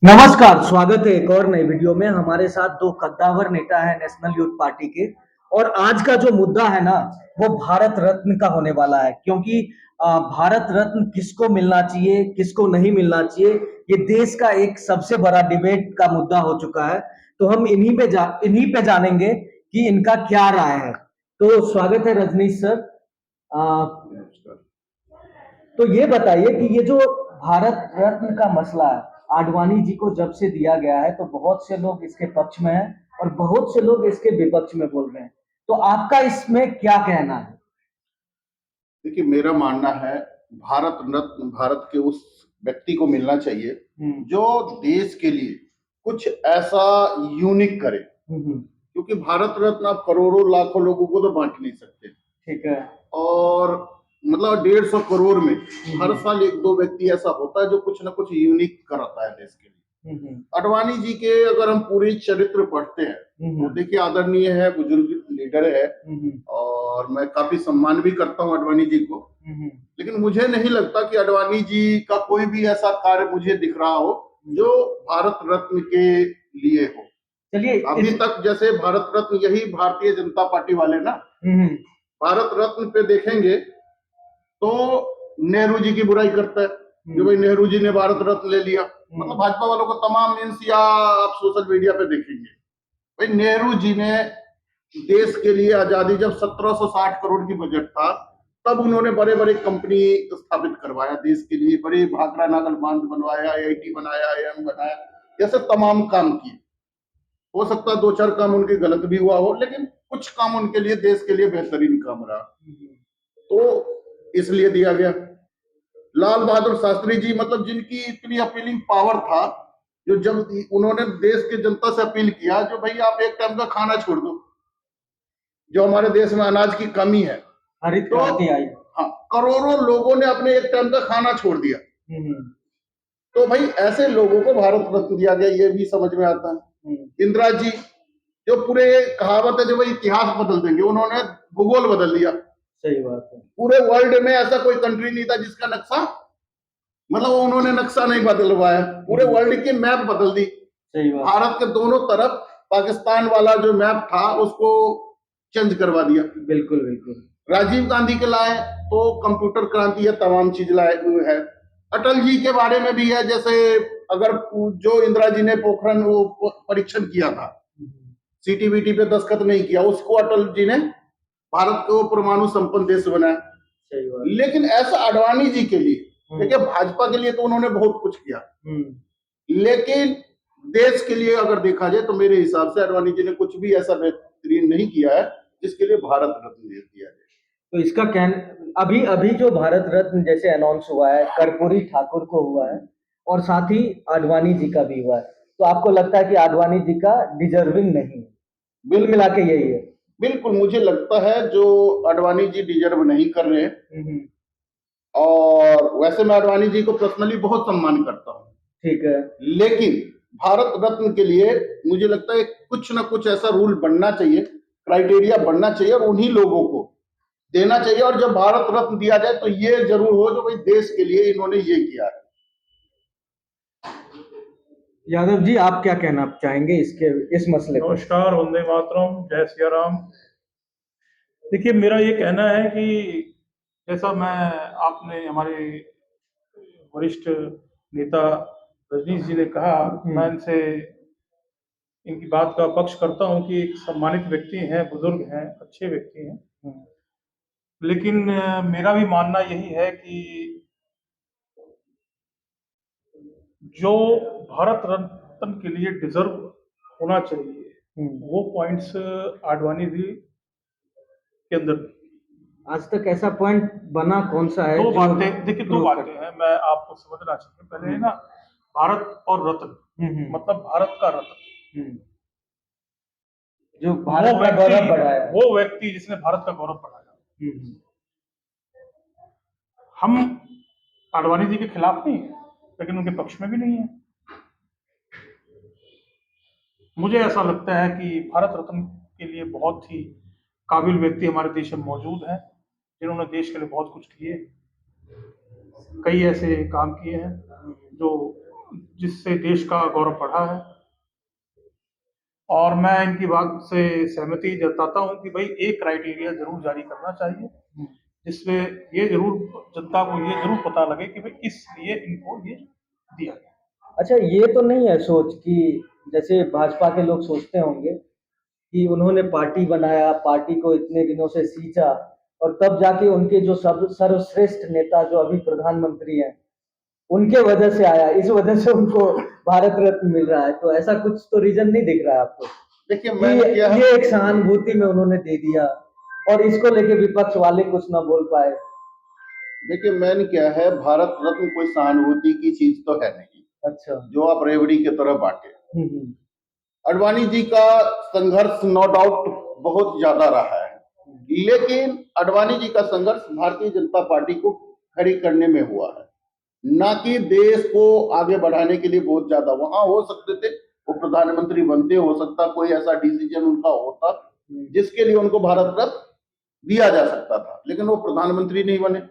नमस्कार, स्वागत है एक और नई वीडियो में। हमारे साथ दो कद्दावर नेता हैं नेशनल यूथ पार्टी के। और आज का जो मुद्दा है ना, वो भारत रत्न का होने वाला है। क्योंकि भारत रत्न किसको मिलना चाहिए, किसको नहीं मिलना चाहिए, ये देश का एक सबसे बड़ा डिबेट का मुद्दा हो चुका है। तो हम इन्हीं पे जानेंगे कि इनका क्या राय है। तो स्वागत है रजनीश सर। अ, तो ये बताइए कि ये जो भारत रत्न का मसला है, आडवाणी जी को जब से दिया गया है, तो बहुत से लोग इसके पक्ष में हैं और बहुत से लोग इसके विपक्ष में बोल रहे हैं। तो आपका इसमें क्या कहना है? देखिए, मेरा मानना है भारत रत्न भारत के उस व्यक्ति को मिलना चाहिए जो देश के लिए कुछ ऐसा यूनिक करे। क्योंकि भारत रत्न आप करोड़ों लाखों लोगों को तो बांट नहीं सकते। ठीक है। और मतलब 150 करोड़ में हर साल एक दो व्यक्ति ऐसा होता है जो कुछ ना कुछ यूनिक कराता है देश के लिए। आडवाणी जी के अगर हम पूरी चरित्र पढ़ते हैं तो देखिए, आदरणीय है, बुजुर्ग लीडर है और मैं काफी सम्मान भी करता हूँ आडवाणी जी को। लेकिन मुझे नहीं लगता कि आडवाणी जी का कोई भी ऐसा कार्य मुझे दिख रहा हो जो भारत रत्न के लिए हो। चलिए, अभी तक जैसे भारत रत्न यही भारतीय जनता पार्टी वाले ना भारत रत्न पे देखेंगे तो नेहरू जी की बुराई करता है कि भाई नेहरू जी ने भारत रत्न ले लिया। मतलब भाजपा वालों को तमाम मीन्स या आप सोशल मीडिया पे देखेंगे, भाई नेहरू जी ने देश के लिए आजादी जब 1760 करोड़ की बजट था तब उन्होंने बड़े बड़े कंपनी स्थापित करवाया देश के लिए, बड़े भाखड़ा नागल बांध बनवाया, आईआईटी बनाया, आईआईएम बनाया, ऐसे तमाम काम किए। हो सकता है दो चार काम उनके गलत भी हुआ हो, लेकिन कुछ काम उनके लिए देश के लिए बेहतरीन काम रहा, तो इसलिए दिया गया। लाल बहादुर शास्त्री जी, मतलब जिनकी इतनी अपीलिंग पावर था, जो जब उन्होंने देश की जनता से अपील किया जो भाई आप एक टाइम का खाना छोड़ दो, जो हमारे देश में अनाज की कमी है, हरित तो क्रांति आई। हाँ, करोड़ों लोगों ने अपने एक टाइम का खाना छोड़ दिया। तो भाई ऐसे लोगों को भारत रत्न दिया गया, ये भी समझ में आता है। इंदिरा जी, जो पूरे कहावत है जो भाई इतिहास बदल देंगे, उन्होंने भूगोल बदल दिया। सही बात है। पूरे वर्ल्ड में ऐसा कोई कंट्री नहीं था जिसका नक्शा, मतलब उन्होंने नक्शा नहीं बदलवाया, पूरे वर्ल्ड की मैप बदल दी। सही बात। भारत के दोनों तरफ पाकिस्तान वाला जो मैप था उसको चेंज करवा दिया। बिल्कुल बिल्कुल। राजीव गांधी के लाए तो कंप्यूटर क्रांति है, तमाम चीज लाए हुए है। अटल जी के बारे में भी है, जैसे अगर जो इंदिरा जी ने पोखरण वो परीक्षण किया था, सीटीबीटी पे दस्तखत नहीं किया, उसको अटल जी ने भारत को परमाणु संपन्न देश बनाया। लेकिन ऐसा आडवाणी जी के लिए, देखिए भाजपा के लिए तो उन्होंने बहुत कुछ किया, लेकिन देश के लिए अगर देखा जाए तो मेरे हिसाब से आडवाणी जी ने कुछ भी ऐसा बेहतरीन नहीं किया है जिसके लिए भारत रत्न दे दिया जाए। तो इसका अभी अभी जो भारत रत्न जैसे अनाउंस हुआ है, कर्पूरी ठाकुर को हुआ है और साथ ही आडवाणी जी का भी हुआ है। तो आपको लगता है कि आडवाणी जी का डिजर्विंग नहीं है? बिल मिला के यही है। बिल्कुल, मुझे लगता है जो आडवाणी जी डिजर्व नहीं कर रहे हैं। और वैसे मैं आडवाणी जी को पर्सनली बहुत सम्मान करता हूँ, ठीक है, लेकिन भारत रत्न के लिए मुझे लगता है कुछ ना कुछ ऐसा रूल बनना चाहिए, क्राइटेरिया बनना चाहिए और उन्हीं लोगों को देना चाहिए। और जब भारत रत्न दिया जाए तो ये जरूर हो जो भाई देश के लिए इन्होंने ये किया है। यादव जी, आप क्या कहना चाहेंगे इस मसले पर? नमस्कार, वंदे मातरम, जय सिया राम। देखिए, मेरा ये कहना है कि जैसा आपने हमारे वरिष्ठ नेता रजनीश जी ने कहा, मैं इनसे इनकी बात का पक्ष करता हूं कि एक सम्मानित व्यक्ति हैं, बुजुर्ग हैं, अच्छे व्यक्ति हैं। लेकिन मेरा भी मानना यही है कि जो भारत रत्न के लिए डिजर्व होना चाहिए वो पॉइंट्स आडवाणी जी के अंदर। आज तक ऐसा पॉइंट बना कौन सा है? दो बातें, देखिए दो बातें हैं, मैं आपको समझना चाहिए। पहले ना, भारत और रत्न, मतलब भारत का रत्न, जो भारत का गौरव बढ़ाया, वो व्यक्ति जिसने भारत का गौरव बढ़ाया। हम आडवाणी जी के खिलाफ नहीं है, लेकिन उनके पक्ष में भी नहीं है। मुझे ऐसा लगता है कि भारत रत्न के लिए बहुत ही काबिल व्यक्ति हमारे देश में मौजूद हैं, जिन्होंने देश के लिए बहुत कुछ किए, कई ऐसे काम किए हैं जो जिससे देश का गौरव बढ़ा है। और मैं इनकी बात से सहमति जताता हूं कि भाई एक क्राइटेरिया जरूर जारी करना चाहिए, जिसमें ये जरूर जनता को ये जरूर पता लगे कि भाई किस लिए इनको ये दिया गया। अच्छा, ये तो नहीं है सोच कि जैसे भाजपा के लोग सोचते होंगे कि उन्होंने पार्टी बनाया, पार्टी को इतने दिनों से सींचा और तब जाके उनके जो सब सर्वश्रेष्ठ नेता जो अभी प्रधानमंत्री हैं उनके वजह से आया, इस वजह से उनको भारत रत्न मिल रहा है। तो ऐसा कुछ तो रीजन नहीं दिख रहा है आपको देखिए कि मैंने क्या ये एक सहानुभूति में उन्होंने दे दिया और इसको लेके विपक्ष वाले कुछ ना बोल पाए। देखिए मैंने क्या है, भारत रत्न कोई सहानुभूति की चीज तो है नहीं अच्छा। जो आप रेवड़ी की तरह बांटे। हम्म। अडवाणी जी का संघर्ष नो डाउट बहुत ज्यादा रहा है, लेकिन अडवाणी जी का संघर्ष भारतीय जनता पार्टी को खड़ी करने में हुआ है, ना कि देश को आगे बढ़ाने के लिए। बहुत ज्यादा वहां हो सकते थे, वो प्रधानमंत्री बनते, हो सकता कोई ऐसा डिसीजन उनका होता जिसके लिए उनको भारत रत्न दिया जा सकता था, लेकिन वो प्रधानमंत्री नहीं बने,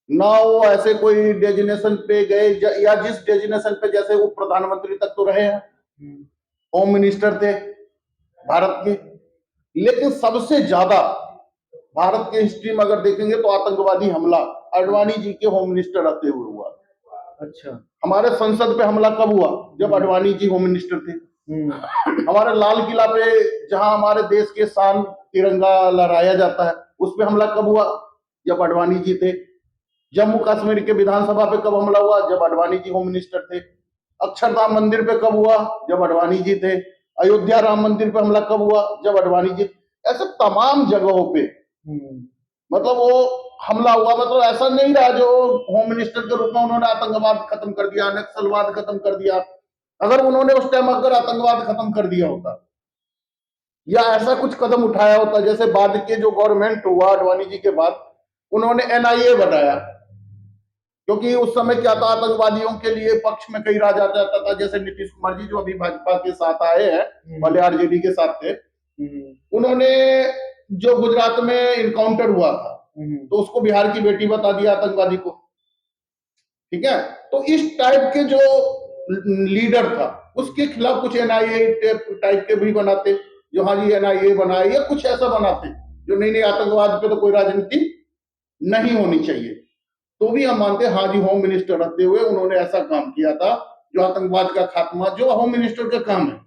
ना वो ऐसे कोई डेजिग्नेशन पे गए, या जिस डेजिग्नेशन पे जैसे वो प्रधानमंत्री तक तो रहे हैं, होम मिनिस्टर थे भारत के। लेकिन सबसे ज्यादा भारत के हिस्ट्री में अगर देखेंगे तो आतंकवादी हमला अडवाणी जी के होम मिनिस्टर रहते हुए हुआ। अच्छा। हमारे संसद पे हमला कब हुआ? जब अडवाणी जी होम मिनिस्टर थे। हमारे लाल किला पे जहां हमारे देश के शान तिरंगा लहराया जाता है, उस पे हमला कब हुआ? जब अडवाणी जी थे। जम्मू कश्मीर के विधानसभा पे कब हमला हुआ? जब अडवाणी जी होम मिनिस्टर थे। अक्षरधाम मंदिर पे कब हुआ? जब अडवाणी जी थे। अयोध्या राम मंदिर पे हमला कब हुआ? जब अडवाणी जी। ऐसे तमाम जगहों पे मतलब वो हमला हुआ। मतलब ऐसा नहीं रहा जो होम मिनिस्टर के रूप में उन्होंने आतंकवाद खत्म कर दिया, नक्सलवाद खत्म कर दिया। अगर उन्होंने उस टाइम अगर आतंकवाद खत्म कर दिया होता या ऐसा कुछ कदम उठाया होता, जैसे बाद के जो गवर्नमेंट हुआ अडवाणी जी के बाद, उन्होंने एनआईए बनाया, क्योंकि उस समय क्या था, आतंकवादियों के लिए पक्ष में कई राजा जाता था। जैसे नीतीश कुमार जी जो अभी भाजपा के साथ आए हैं, पहले आरजेडी के साथ थे, उन्होंने जो गुजरात में इनकाउंटर हुआ था तो उसको बिहार की बेटी बता दिया आतंकवादी को। ठीक है, तो इस टाइप के जो लीडर था उसके खिलाफ कुछ एनआईए टाइप के भी बनाते, जो हाँ जी एनआईए बनाए, या कुछ ऐसा बनाते जो नहीं नहीं आतंकवाद पे तो कोई राजनीति नहीं होनी चाहिए। तो भी हम मानते हैं हाँ जी होम मिनिस्टर रहते हुए उन्होंने ऐसा काम किया था जो आतंकवाद का खात्मा, जो होम मिनिस्टर का काम है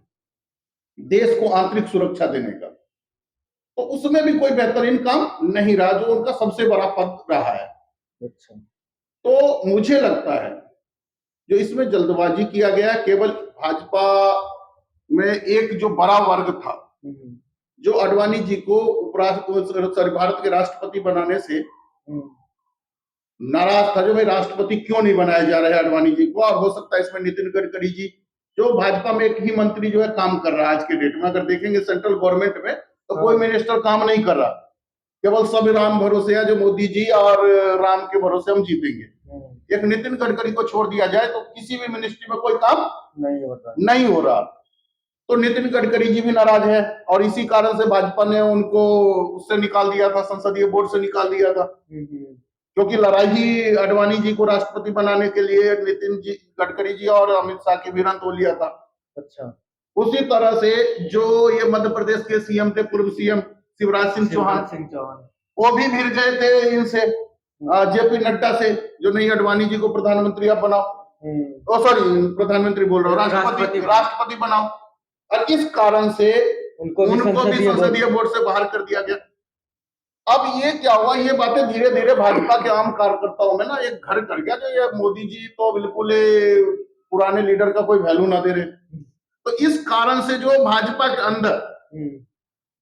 देश को आंतरिक सुरक्षा देने का, तो उसमें भी कोई बेहतरीन काम नहीं रहा जो उनका सबसे बड़ा पद रहा है। अच्छा। तो मुझे लगता है जो इसमें जल्दबाजी किया गया, केवल भाजपा में एक जो बड़ा वर्ग था जो अडवाणी जी को उपराष्ट्रपति भारत के राष्ट्रपति बनाने से नाराज था, जो भाई राष्ट्रपति क्यों नहीं बनाया जा रहा है अडवाणी जी को। और हो सकता है इसमें नितिन गडकरी जी जो भाजपा में एक ही मंत्री जो है काम कर रहा है आज के डेट में, अगर देखेंगे सेंट्रल गवर्नमेंट में तो कोई मिनिस्टर काम नहीं कर रहा, केवल सब राम भरोसे है, जो मोदी जी और राम के भरोसे हम जीतेंगे। एक नितिन गडकरी को छोड़ दिया जाए तो किसी भी मिनिस्ट्री में कोई काम नहीं हो रहा। तो नितिन गडकरी जी भी नाराज है और इसी कारण से भाजपा ने उनको उससे निकाल दिया था, संसदीय बोर्ड से निकाल दिया था, क्योंकि लड़ाई ही अडवाणी जी को राष्ट्रपति बनाने के लिए नितिन जी गडकरी जी और अमित शाह के बीरन तो लिया था। अच्छा। उसी तरह से जो ये मध्य प्रदेश के सीएम थे, पूर्व सीएम शिवराज सिंह चौहान, वो भी भिड़ गए थे इनसे, जेपी नड्डा से, जो नहीं अडवाणी जी को प्रधानमंत्री आप बनाओ, सॉरी प्रधानमंत्री बोल रहा हूँ, राष्ट्रपति बनाओ। और इस कारण से उनको भी संसदीय बोर्ड से बाहर कर दिया गया। अब ये क्या हुआ, ये बातें धीरे धीरे भाजपा के आम कार्यकर्ताओं में ना एक घर कर गया, जो ये मोदी जी तो बिल्कुल पुराने लीडर का कोई वैल्यू ना दे रहे। तो इस कारण से जो भाजपा के अंदर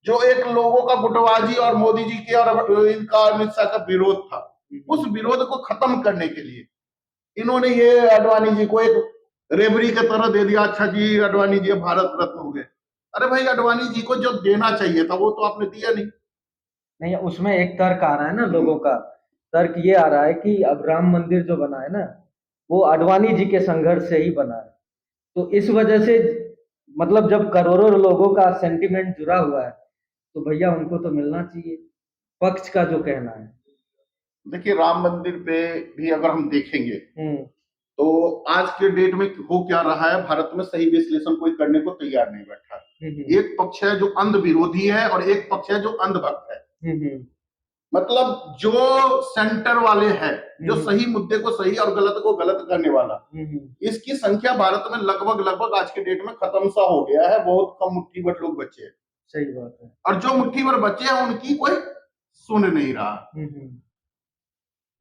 जो एक लोगों का गुटबाजी और मोदी जी के और इनका अमित शाह का विरोध था, उस विरोध को खत्म करने के लिए इन्होंने ये अडवाणी जी को एक रेबरी की तरह दे दिया। अच्छा जी अडवाणी जी भारत रत्न हो गए। अरे भाई अडवाणी जी को जो देना चाहिए था वो तो आपने दिया नहीं। उसमें एक तर्क आ रहा है ना, लोगों का तर्क ये आ रहा है कि अब राम मंदिर जो बना है ना वो अडवाणी जी के संघर्ष से ही बना है, तो इस वजह से मतलब जब करोड़ों लोगों का सेंटिमेंट जुड़ा हुआ है तो भैया उनको तो मिलना चाहिए, पक्ष का जो कहना है। देखिए राम मंदिर पे भी अगर हम देखेंगे तो आज के डेट में हो क्या रहा है, भारत में सही विश्लेषण कोई करने को तैयार नहीं बैठा। एक पक्ष है जो अंध विरोधी है और एक पक्ष है जो अंधभक्त है। मतलब जो सेंटर वाले हैं, जो सही मुद्दे को सही और गलत को गलत करने वाला, इसकी संख्या भारत में लगभग लगभग आज के डेट में खत्म सा हो गया है। बहुत कम मुट्ठी भर लोग बचे हैं। सही बात है। और जो मुट्ठी भर बचे हैं उनकी कोई सुन नहीं रहा।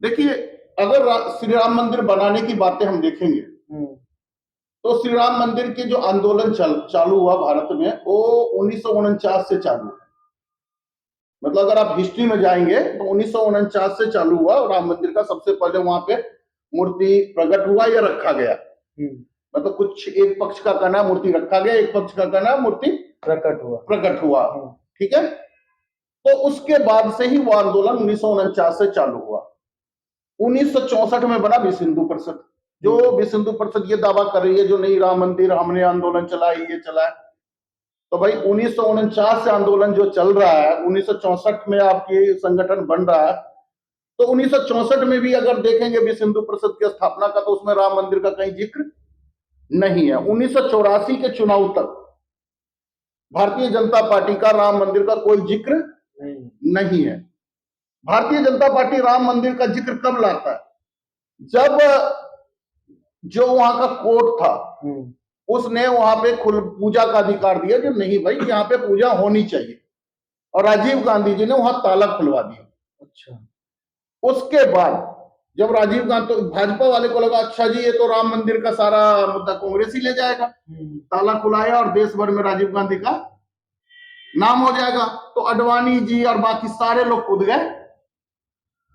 देखिए, अगर श्री राम मंदिर बनाने की बातें हम देखेंगे तो श्री राम मंदिर के जो आंदोलन चालू हुआ भारत में, वो 1949 से चालू है। मतलब अगर आप हिस्ट्री में जाएंगे तो 1949 से चालू हुआ और राम मंदिर का सबसे पहले वहां पे मूर्ति प्रकट हुआ या रखा गया। मतलब कुछ एक पक्ष का कहना मूर्ति रखा गया, एक पक्ष का कहना मूर्ति प्रकट हुआ। ठीक है, तो उसके बाद से ही वो आंदोलन 1949 से चालू हुआ। 1964 में बना विश्व हिंदू परिषद, जो विश्व हिंदू परिषद ये दावा कर रही है जो नहीं राम मंदिर हमने आंदोलन चलाया, ये चलाया। तो भाई 1949 से आंदोलन जो चल रहा है, 1964 में आपकी संगठन बन रहा है, तो 1964 में भी अगर देखेंगे विश्व हिंदू परिषद की स्थापना का, तो उसमें राम मंदिर का कहीं जिक्र नहीं है। 1984 के चुनाव तक भारतीय जनता पार्टी का राम मंदिर का कोई जिक्र नहीं है। भारतीय जनता पार्टी राम मंदिर का जिक्र कब लाता है? जब जो वहां का कोर्ट था उसने वहां पे पूजा का अधिकार दिया कि नहीं भाई यहाँ पे पूजा होनी चाहिए, और राजीव गांधी जी ने वहां ताला खुलवा दिया। अच्छा, उसके बाद जब राजीव गांधी, तो भाजपा वाले को लगा अच्छा जी ये तो राम मंदिर का सारा मुद्दा कांग्रेस ही ले जाएगा, ताला खुलाया और देश भर में राजीव गांधी का नाम हो जाएगा। तो अडवाणी जी और बाकी सारे लोग कूद गए,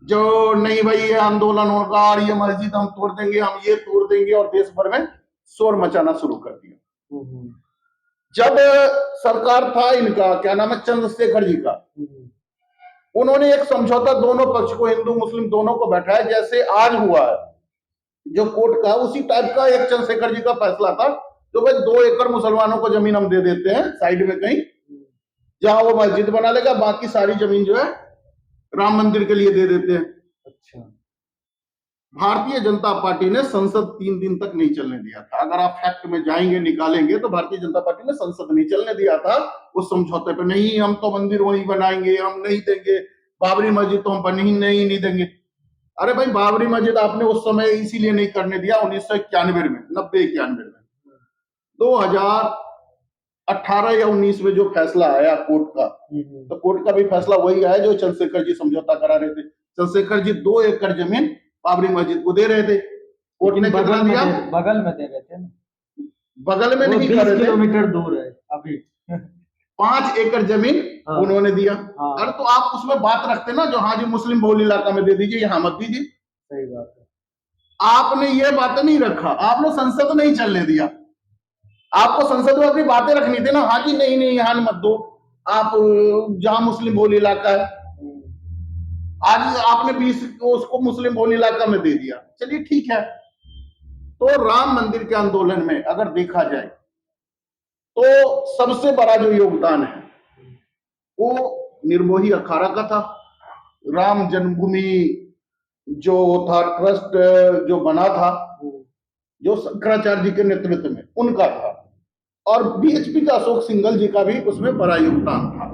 जो नहीं भाई ये आंदोलन होगा और ये मस्जिद हम तोड़ देंगे, हम ये तोड़ देंगे, और देश भर में शोर मचाना शुरू कर दिया। जब सरकार था इनका क्या नाम है, चंद्रशेखर जी का, उन्होंने एक समझौता दोनों पक्ष को, हिंदू मुस्लिम दोनों को बैठाया, जैसे आज हुआ है जो कोर्ट का, उसी टाइप का एक चंद्रशेखर जी का फैसला था, तो भाई 2 एकड़ मुसलमानों को जमीन हम दे देते हैं साइड में कहीं, जहां वो मस्जिद बना लेगा, बाकी सारी जमीन जो है राम मंदिर के लिए दे देते हैं। अच्छा, भारतीय जनता पार्टी ने संसद 3 दिन तक नहीं चलने दिया था। अगर आप फैक्ट में जाएंगे निकालेंगे तो भारतीय जनता पार्टी ने संसद नहीं चलने दिया था उस समझौते पे। नहीं हम तो मंदिर वहीं बनाएंगे, हम नहीं देंगे, बाबरी मस्जिद तो हम बनी नहीं देंगे। अरे भाई बाबरी मस्जिद आपने उस समय इसीलिए नहीं करने दिया 1991 में, 90-91 में, 2018 या 19 में जो फैसला आया कोर्ट का, तो कोर्ट का भी फैसला वही आया जो चंद्रशेखर जी समझौता करा रहे थे। चंद्रशेखर जी 2 एकड़ जमीन बाबरी मस्जिद को दे रहे थे, कोर्ट ने कितना दिया? बगल में दे रहे थे ना, बगल में नहीं कर रहे थे, 20 किलोमीटर दूर है अभी। 5 एकड़ जमीन उन्होंने दिया। अरे तो आप उसमें बात रखते ना जो हाँ जी मुस्लिम बहुल इलाका में दे दीजिए, यहाँ मत दीजिए। सही बात है। आपने ये बातें नहीं रखा, आपने संसद नहीं चलने दिया। आपको संसद में अपनी बातें रखनी थी ना, हाँ जी नहीं यहाँ मत दो, आप जहां मुस्लिम बहुल इलाका है, आज आपने 20 उसको मुस्लिम बहुल इलाका में दे दिया। चलिए ठीक है। तो राम मंदिर के आंदोलन में अगर देखा जाए तो सबसे बड़ा जो योगदान है वो निर्मोही अखाड़ा का था। राम जन्मभूमि जो था ट्रस्ट जो बना था, जो शंकराचार्य जी के नेतृत्व में, उनका था, और बीएचपी का अशोक सिंघल जी का भी उसमें बड़ा योगदान था।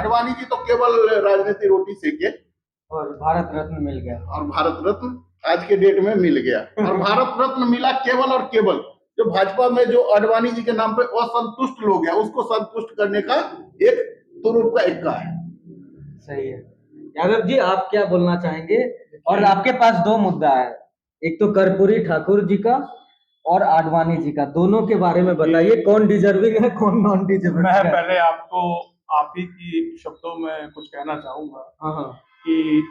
अडवाणी जी तो केवल राजनीति रोटी सेके और भारत रत्न मिल गया, और भारत रत्न आज के डेट में मिल गया। और भारत रत्न मिला केवल और केवल जो भाजपा में जो अडवाणी जी के नाम पे असंतुष्ट लोग हैं, उसको संतुष्ट करने का एक तुरुप का इक्का है। सही है। यादव जी आप क्या बोलना चाहेंगे? और आपके पास 2 मुद्दा है, एक तो कर्पूरी ठाकुर जी का और आडवाणी जी का, दोनों के बारे में बताइए, कौन डिजर्विंग है कौन नॉन डिजर्विंग। मैं पहले आपको आप ही की शब्दों में कुछ कहना चाहूंगा कि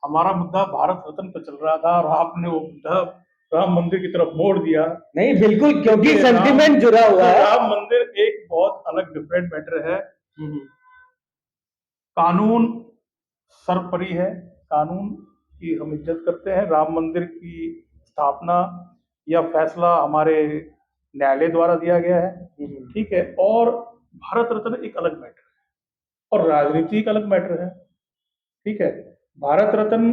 हमारा मुद्दा भारत रत्न पर चल रहा था और आपने वो मुद्दा राम मंदिर की तरफ मोड़ दिया। नहीं बिल्कुल, क्योंकि सेंटिमेंट जुड़ा हुआ है। राम मंदिर एक बहुत अलग डिफरेंट मैटर है। कानून सर्वोपरि है, कानून की हम इज्जत करते हैं। राम मंदिर की स्थापना या फैसला हमारे न्यायालय द्वारा दिया गया है, ठीक है। और भारत रत्न एक अलग मैटर है और राजनीति एक अलग मैटर है, ठीक है। भारत रत्न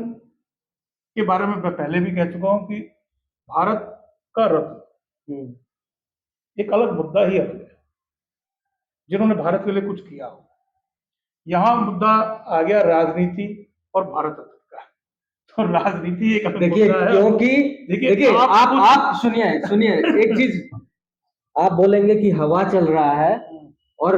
के बारे में मैं पहले भी कह चुका हूं कि भारत का रत्न एक अलग मुद्दा ही अलग है, जिन्होंने भारत के लिए कुछ किया हो। यहाँ मुद्दा आ गया राजनीति और भारत रत्न का। तो राजनीति एक अलग देखिए मुद्दा है। क्योंकि देखिए देखिए आप आप सुनिए एक चीज आप बोलेंगे कि हवा चल रहा है और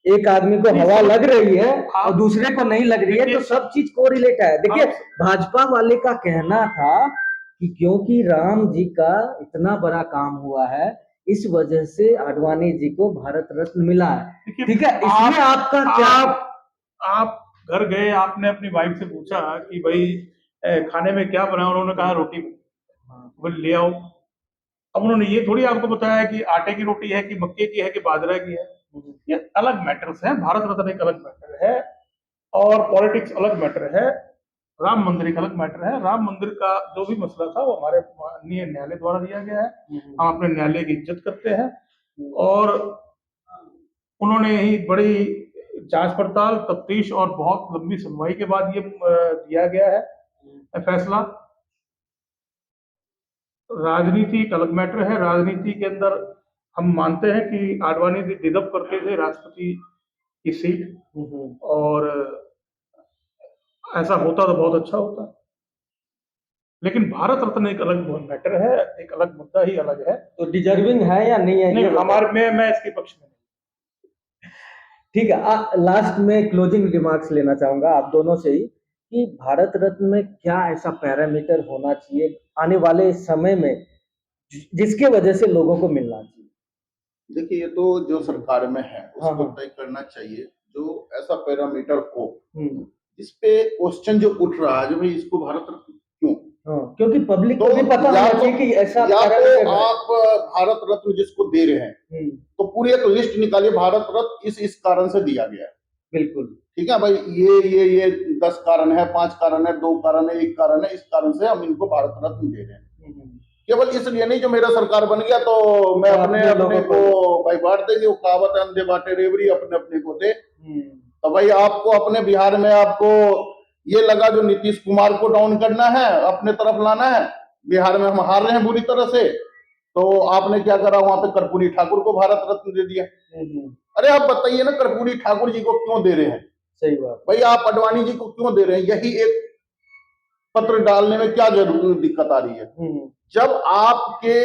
एक आदमी को हवा लग रही है और दूसरे को नहीं लग रही है, तो सब चीज कोरिलेट है। देखिए भाजपा वाले का कहना था कि क्योंकि राम जी का इतना बड़ा काम हुआ है, इस वजह से आडवाणी जी को भारत रत्न मिला है। ठीक है, इसमें आपका क्या? आप घर गए, आपने अपनी वाइफ से पूछा कि भाई खाने में क्या बना, उन्होंने कहा रोटी बोले ले आओ। अब उन्होंने ये थोड़ी आपको बताया कि आटे की रोटी है कि मक्के की है कि बाजरा की है। ये अलग मैटर्स है। भारत रत्न एक अलग मैटर है और पॉलिटिक्स अलग मैटर है। राम मंदिर एक अलग मैटर है। राम मंदिर का जो भी मसला था वो हमारे माननीय न्यायालय द्वारा दिया गया है। हम अपने न्यायालय की इज्जत करते हैं और उन्होंने ही बड़ी जांच पड़ताल, तफ्तीश और बहुत लंबी सुनवाई के बाद ये दिया गया है फैसला। राजनीति एक अलग मैटर है। राजनीति के अंदर हम मानते हैं कि आडवाणी जी डिजर्व करते थे राष्ट्रपति की सीट, और ऐसा होता तो बहुत अच्छा होता। लेकिन भारत रत्न एक अलग मैटर है, एक अलग मुद्दा ही अलग है। तो डिजर्विंग है या नहीं है? नहीं, हमारे मैं इसके पक्ष में नहीं। ठीक है, लास्ट में क्लोजिंग रिमार्क्स लेना चाहूंगा आप दोनों से ही कि भारत रत्न में क्या ऐसा पैरामीटर होना चाहिए आने वाले समय में जिसके वजह से लोगों को मिलना चाहिए। देखिए ये तो जो सरकार में है उसको तय करना चाहिए, जो ऐसा पैरामीटर हो इस पे क्वेश्चन जो उठ रहा है, जो भाई इसको भारत रत्न क्यों? क्योंकि पब्लिक तो को भी पता होना चाहिए कि ऐसा या तो आप भारत रत्न जिसको दे रहे हैं तो पूरी एक लिस्ट निकालिए, भारत रत्न इस कारण से दिया गया है। बिल्कुल ठीक है भाई, ये 10 कारण है, 5 कारण है, 2 कारण है, 1 कारण है, इस कारण से हम इनको भारत रत्न दे रहे हैं। केवल इसलिए नहीं जो मेरा सरकार बन गया तो मैं अपने को भाई बांट देंगे। वो कहावत है अंधे बांटे रेवड़ी, अपने अपने को दे। तो भाई आपको अपने बिहार में आपको ये लगा जो नीतीश कुमार को डाउन करना है, अपने तरफ लाना है। बिहार में हम हार रहे हैं बुरी तरह से, तो आपने क्या करा, वहां पे कर्पूरी ठाकुर को भारत रत्न दे दिया। अरे आप बताइए ना, कर्पूरी ठाकुर जी को क्यों दे रहे हैं? सही बात भाई आप आडवाणी जी को क्यों दे रहे हैं? यही एक पत्र डालने में क्या जरूर दिक्कत आ रही है? जब आपके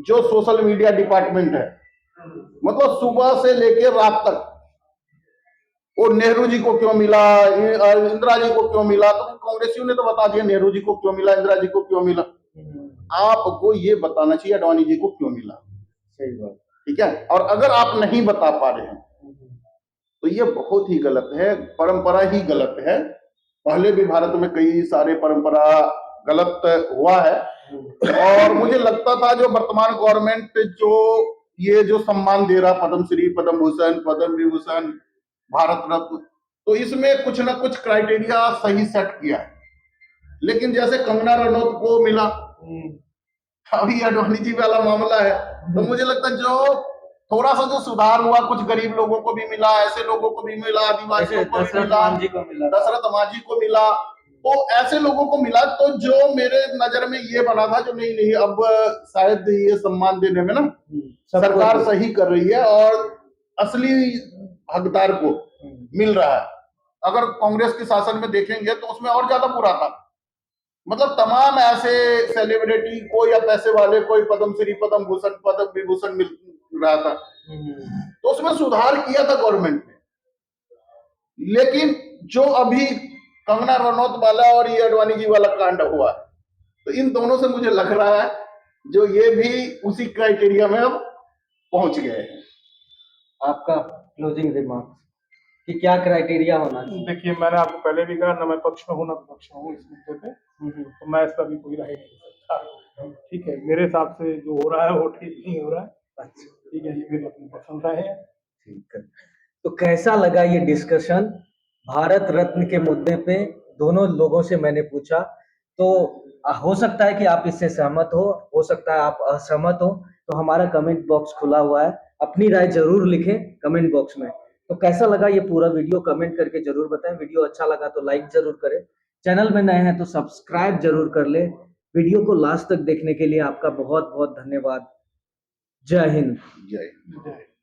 जो सोशल मीडिया डिपार्टमेंट है, मतलब सुबह से लेकर रात तक वो नेहरू जी को क्यों मिला, इंदिरा जी को क्यों मिला, तो कांग्रेसियों ने तो बता दिया नेहरू जी को क्यों मिला, इंदिरा जी को क्यों मिला। आपको ये बताना चाहिए आडवाणी जी को क्यों मिला। सही बात। ठीक है, और अगर आप नहीं बता पा रहे हैं तो ये बहुत ही गलत है, परंपरा ही गलत है। पहले भी भारत में कई सारे परंपरा गलत हुआ है और मुझे लगता था जो वर्तमान गवर्नमेंट जो सम्मान दे रहा, पद्मश्री, पद्म भूषण, पद्म विभूषण, भारत रत्न, तो इसमें कुछ ना कुछ क्राइटेरिया सही सेट किया है। लेकिन जैसे कंगना रनौत को मिला, अभी आडवाणी जी वाला मामला है, तो मुझे लगता है जो थोड़ा सा जो सुधार हुआ, कुछ गरीब लोगों को भी मिला, ऐसे लोगों को भी मिला, आदिवासियों को भी मिला, दशरथ मांझी को मिला, तो ऐसे लोगों को मिला। तो जो मेरे नजर में ये बना था जो नहीं अब शायद ये सम्मान देने में ना सरकार सही कर रही है और असली हकदार को मिल रहा है। अगर कांग्रेस के शासन में देखेंगे तो उसमें और ज्यादा बुरा था, मतलब तमाम ऐसे सेलिब्रिटी को या पैसे वाले कोई पद्मश्री, पद्म भूषण, पद्म विभूषण मिल रहा था, तो उसमें सुधार किया था गवर्नमेंट ने। लेकिन जो अभी कंगना रनौत वाला और ये आडवाणी जी वाला कांड हुआ, तो इन दोनों से मुझे लग रहा है जो ये भी उसी क्राइटेरिया में अब पहुंच गए हैं। आपका क्लोजिंग रिमार्क्स कि क्या क्राइटेरिया होना चाहिए? देखिए मैंने आपको पहले भी कहा, ना मैं पक्ष में हूँ ना विपक्ष में हूँ इस मुद्दे पे, तो मैं इस पर भी कोई राय नहीं दे सकता। ठीक है, मेरे हिसाब से जो हो रहा है वो ठीक नहीं हो रहा है। अच्छा ठीक है, ये मेरी अपनी पसंद है। ठीक है, तो कैसा लगा ये डिस्कशन भारत रत्न के मुद्दे पे? दोनों लोगों से मैंने पूछा, तो हो सकता है कि आप इससे सहमत हो सकता है आप असहमत हो, तो हमारा कमेंट बॉक्स खुला हुआ है, अपनी राय जरूर लिखें कमेंट बॉक्स में। तो कैसा लगा ये पूरा वीडियो कमेंट करके जरूर बताएं। वीडियो अच्छा लगा तो लाइक जरूर करें, चैनल में नए हैं तो सब्सक्राइब जरूर कर ले। वीडियो को लास्ट तक देखने के लिए आपका बहुत बहुत धन्यवाद। जय हिंद। जय जय